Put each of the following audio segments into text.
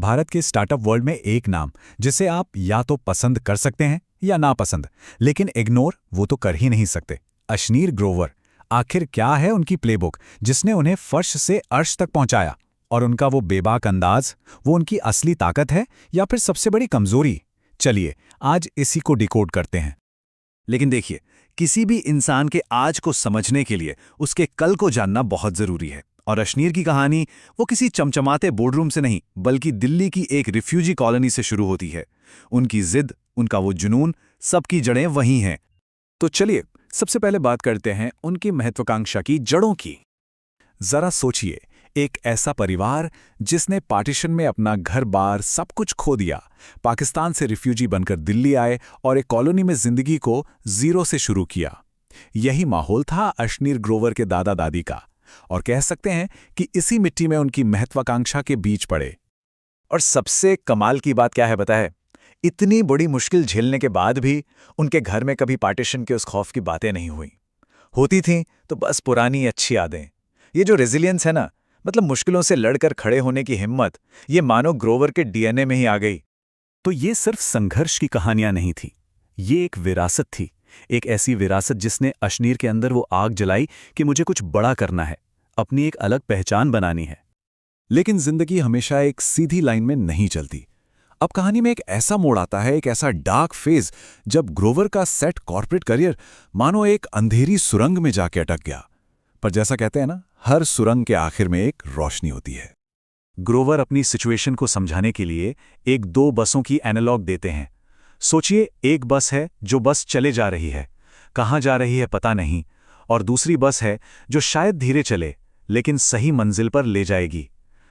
भारत के startup world में एक नाम जिसे आप या तो पसंद कर सकते हैं या नापसंद, लेकिन इग्नोर वो तो कर ही नहीं सकते। अशनीर ग्रोवर। आखिर क्या है उनकी प्लेबुक जिसने उन्हें फर्श से अर्श तक पहुंचाया? और उनका वो बेबाक अंदाज, वो उनकी असली ताकत है या फिर सबसे बड़ी कमजोरी? चलिए आज इसी को डिकोड करते हैं। लेकिन देखिए, किसी भी इंसान के आज को समझने के लिए उसके कल को जानना बहुत जरूरी है। और अशनीर की कहानी वो किसी चमचमाते बोर्डरूम से नहीं, बल्कि दिल्ली की एक रिफ्यूजी कॉलोनी से शुरू होती है। उनकी जिद, उनका वो जुनून, सबकी जड़ें वहीं हैं। तो चलिए सबसे पहले बात करते हैं उनकी महत्वाकांक्षा की जड़ों की। जरा सोचिए, एक ऐसा परिवार जिसने पार्टीशन में अपना घर बार सब कुछ खो दिया, पाकिस्तान से रिफ्यूजी बनकर दिल्ली आए और एक कॉलोनी में जिंदगी को जीरो से शुरू किया। यही माहौल था अशनीर ग्रोवर के दादा दादी का, और कह सकते हैं कि इसी मिट्टी में उनकी महत्वाकांक्षा के बीज पड़े। और सबसे कमाल की बात क्या है पता है? इतनी बड़ी मुश्किल झेलने के बाद भी उनके घर में कभी पार्टीशन के उस खौफ की बातें नहीं हुई। होती थीं तो बस पुरानी अच्छी यादें। ये जो रेजिलियंस है ना, मतलब मुश्किलों से लड़कर खड़े होने की हिम्मत, ये मानो ग्रोवर के डीएनए में ही आ गई। तो ये सिर्फ संघर्ष की कहानियां नहीं थी, ये एक विरासत थी। एक ऐसी विरासत जिसने अशनीर के अंदर वो आग जलाई कि मुझे कुछ बड़ा करना है, अपनी एक अलग पहचान बनानी है। लेकिन जिंदगी हमेशा एक सीधी लाइन में नहीं चलती। अब कहानी में एक ऐसा मोड़ आता है, एक ऐसा डार्क फेज, जब ग्रोवर का सेट कॉर्पोरेट करियर मानो एक अंधेरी सुरंग में जाके अटक गया। पर जैसा कहते हैं ना, हर सुरंग के आखिर में एक रोशनी होती है। ग्रोवर अपनी सिचुएशन को समझाने के लिए एक दो बसों की एनालॉग देते हैं। सोचिए, एक बस है जो बस चले जा रही है, कहाँ जा रही है पता नहीं, और दूसरी बस है जो शायद धीरे चले लेकिन सही मंजिल पर ले जाएगी।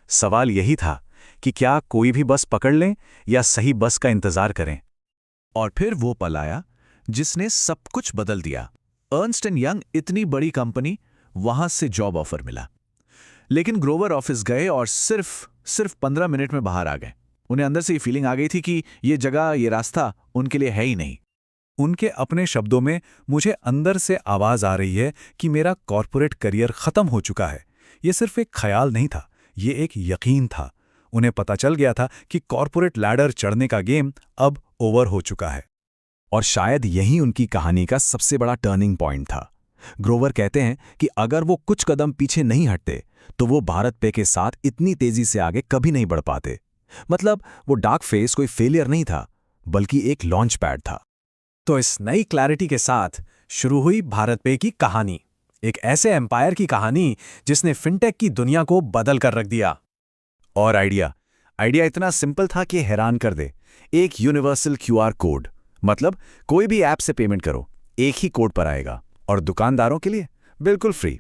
सवाल यही था कि क्या कोई भी बस पकड़ लें या सही बस का इंतजार करें। और फिर वो पल आया जिसने सब कुछ बदल दिया। अर्नस्ट एंड यंग, इतनी बड़ी कंपनी, वहां से जॉब ऑफर मिला। लेकिन ग्रोवर ऑफिस गए और सिर्फ 15 मिनट में बाहर आ गए। उन्हें अंदर से ये फीलिंग आ गई थी कि ये जगह, ये रास्ता उनके लिए है ही नहीं। उनके अपने शब्दों में, मुझे अंदर से आवाज आ रही है कि मेरा कॉर्पोरेट करियर खत्म हो चुका है। ये सिर्फ एक ख्याल नहीं था, ये एक यकीन था। उन्हें पता चल गया था कि कॉर्पोरेट लैडर चढ़ने का गेम अब ओवर हो चुका है। और शायद यही उनकी कहानी का सबसे बड़ा टर्निंग पॉइंट था। ग्रोवर कहते हैं कि अगर वो कुछ कदम पीछे नहीं हटते तो वो भारत पे के साथ इतनी तेजी से आगे कभी नहीं बढ़ पाते। मतलब वो डार्क फेस कोई फेलियर नहीं था, बल्कि एक लॉन्च पैड था। तो इस नई क्लैरिटी के साथ शुरू हुई भारत पे की कहानी, एक ऐसे एम्पायर की कहानी जिसने फिनटेक की दुनिया को बदल कर रख दिया। और आइडिया इतना सिंपल था कि हैरान कर दे। एक यूनिवर्सल क्यूआर कोड, मतलब कोई भी ऐप से पेमेंट करो, एक ही कोड पर आएगा, और दुकानदारों के लिए बिल्कुल फ्री।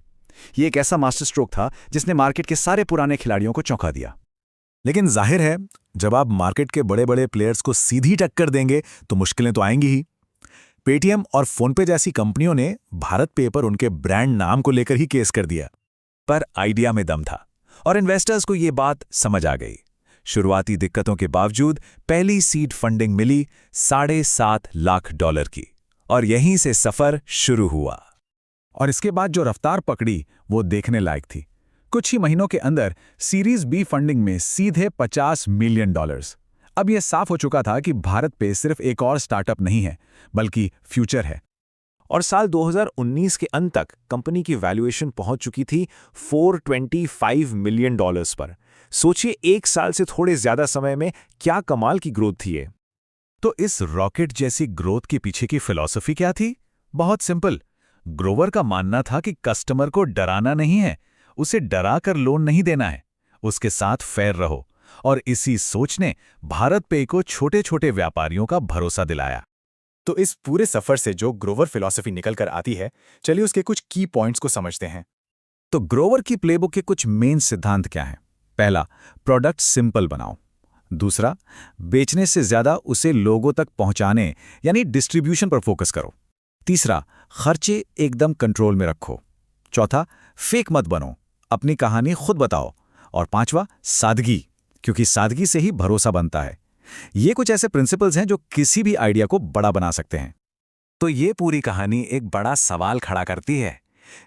ये एक ऐसा मास्टर स्ट्रोक था जिसने मार्केट के सारे पुराने खिलाड़ियों को चौंका दिया। लेकिन जाहिर है, जब आप मार्केट के बड़े बड़े प्लेयर्स को सीधी टक्कर देंगे तो मुश्किलें तो आएंगी ही। पेटीएम और फोनपे जैसी कंपनियों ने भारत पे पर उनके ब्रांड नाम को लेकर ही केस कर दिया। पर आइडिया में दम था और इन्वेस्टर्स को ये बात समझ आ गई। शुरुआती दिक्कतों के बावजूद पहली सीड फंडिंग मिली $7.5 लाख की, और यहीं से सफर शुरू हुआ। और इसके बाद जो रफ्तार पकड़ी वो देखने लायक थी। कुछ ही महीनों के अंदर सीरीज बी फंडिंग में सीधे $50 मिलियन। अब यह साफ हो चुका था कि भारत पे सिर्फ एक और स्टार्टअप नहीं है, बल्कि फ्यूचर है। और साल 2019 के अंत तक कंपनी की वैल्यूएशन पहुंच चुकी थी $425 मिलियन पर। सोचिए, एक साल से थोड़े ज्यादा समय में क्या कमाल की ग्रोथ थी ये। तो इस रॉकेट जैसी ग्रोथ के पीछे की फिलॉसफी क्या थी? बहुत सिंपल। ग्रोवर का मानना था कि कस्टमर को डराना नहीं है, उसे डरा कर लोन नहीं देना है, उसके साथ फेयर रहो। और इसी सोच ने भारत पे को छोटे छोटे व्यापारियों का भरोसा दिलाया। तो इस पूरे सफर से जो ग्रोवर फिलॉसफी निकल कर आती है, चलिए उसके कुछ की पॉइंट्स को समझते हैं। तो ग्रोवर की प्लेबुक के कुछ मेन सिद्धांत क्या हैं? पहला, प्रोडक्ट सिंपल बनाओ। दूसरा, बेचने से ज्यादा उसे लोगों तक पहुंचाने यानी डिस्ट्रीब्यूशन पर फोकस करो। तीसरा, खर्चे एकदम कंट्रोल में रखो। चौथा, फेक मत बनो, अपनी कहानी खुद बताओ। और पांचवा, सादगी, क्योंकि सादगी से ही भरोसा बनता है। ये कुछ ऐसे प्रिंसिपल्स हैं जो किसी भी आइडिया को बड़ा बना सकते हैं। तो ये पूरी कहानी एक बड़ा सवाल खड़ा करती है।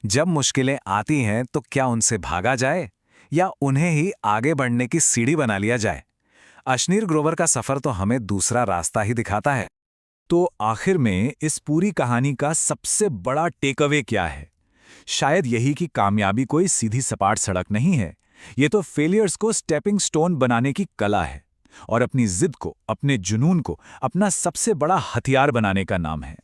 जब मुश्किलें आती हैं तो क्या उनसे भागा जाए या उन्हें ही आगे बढ़ने की सीढ़ी बना लिया जाए? अश्नीर ग्रोवर का सफर तो हमें दूसरा रास्ता ही दिखाता है। तो आखिर में इस पूरी कहानी का सबसे बड़ा टेकअवे क्या है? शायद यही कि कामयाबी कोई सीधी सपाट सड़क नहीं है। ये तो फेलियर्स को स्टेपिंग स्टोन बनाने की कला है और अपनी जिद को, अपने जुनून को अपना सबसे बड़ा हथियार बनाने का नाम है।